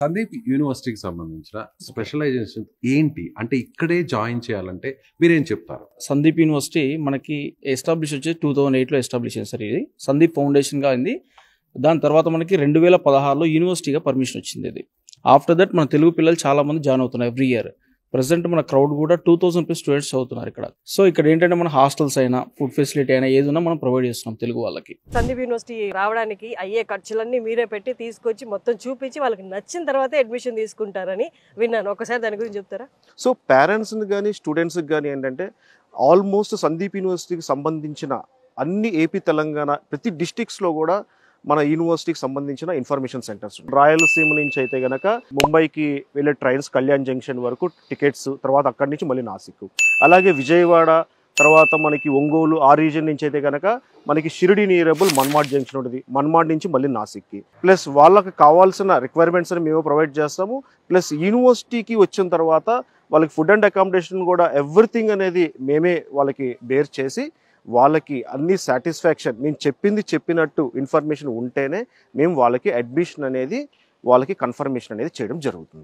సందీప్ యూనివర్సిటీకి సంబంధించిన స్పెషలైజేషన్ ఏంటి? అంటే ఇక్కడే జాయిన్ చేయాలంటే మీరేం చెప్తారు? సందీప్ యూనివర్సిటీ మనకి ఎస్టాబ్లిష్ వచ్చి 2008లో ఎస్టాబ్లిష్ చేశారు. ఇది సందీప్ ఫౌండేషన్గా అయింది. దాని తర్వాత మనకి 2016లో యూనివర్సిటీగా పర్మిషన్ వచ్చింది. ఇది ఆఫ్టర్ దట్ మన తెలుగు పిల్లలు చాలా మంది జాయిన్ అవుతున్నారు ఎవ్రీ ఇయర్. ప్రజెంట్ మన క్రౌడ్ కూడా 2000+ స్టూడెంట్స్ చదువుతున్నారు ఇక్కడ. సో ఇక్కడ ఏంటంటే మన హాస్టల్స్ అయినా ఫుడ్ ఫెసిలిటీ అయినా ఏదైనా మనం ప్రొవైడ్ చేస్తున్నాం తెలుగు వాళ్ళకి. సందీప్ యూనివర్సిటీ రావడానికి అయ్యే ఖర్చులన్నీ మీరే పెట్టి తీసుకొచ్చి మొత్తం చూపించి వాళ్ళకి నచ్చిన తర్వాతే అడ్మిషన్ తీసుకుంటారని విన్నాను. ఒకసారి దాని గురించి చెప్తారా? సో పేరెంట్స్ని కానీ స్టూడెంట్స్కి కానీ ఏంటంటే ఆల్మోస్ట్ సందీప్ యూనివర్సిటీకి సంబంధించిన అన్ని ఏపీ తెలంగాణ ప్రతి డిస్ట్రిక్ట్స్లో కూడా మన యూనివర్సిటీకి సంబంధించిన ఇన్ఫర్మేషన్ సెంటర్స్. రాయలసీమ నుంచి అయితే కనుక ముంబైకి వెళ్ళే ట్రైన్స్ కళ్యాణ్ జంక్షన్ వరకు టికెట్స్, తర్వాత అక్కడి నుంచి మళ్ళీ నాసిక్, అలాగే విజయవాడ, తర్వాత మనకి ఒంగోలు ఆ రీజన్ నుంచి అయితే కనుక మనకి షిరిడి నియరబుల్ మన్మాడ్ జంక్షన్ ఉంటుంది. మన్మాడ్ నుంచి మళ్ళీ నాసిక్కి. ప్లస్ వాళ్ళకి కావాల్సిన రిక్వైర్మెంట్స్ అని మేము ప్రొవైడ్ చేస్తాము. ప్లస్ యూనివర్సిటీకి వచ్చిన తర్వాత వాళ్ళకి ఫుడ్ అండ్ అకామిడేషన్ కూడా ఎవ్రీథింగ్ అనేది మేమే వాళ్ళకి బేర్ చేసి వాళ్ళకి అన్ని సాటిస్ఫాక్షన్ మేము చెప్పినట్టు ఇన్ఫర్మేషన్ ఉంటేనే మేము వాళ్ళకి అడ్మిషన్ అనేది వాళ్ళకి కన్ఫర్మేషన్ అనేది చేయడం జరుగుతుంది.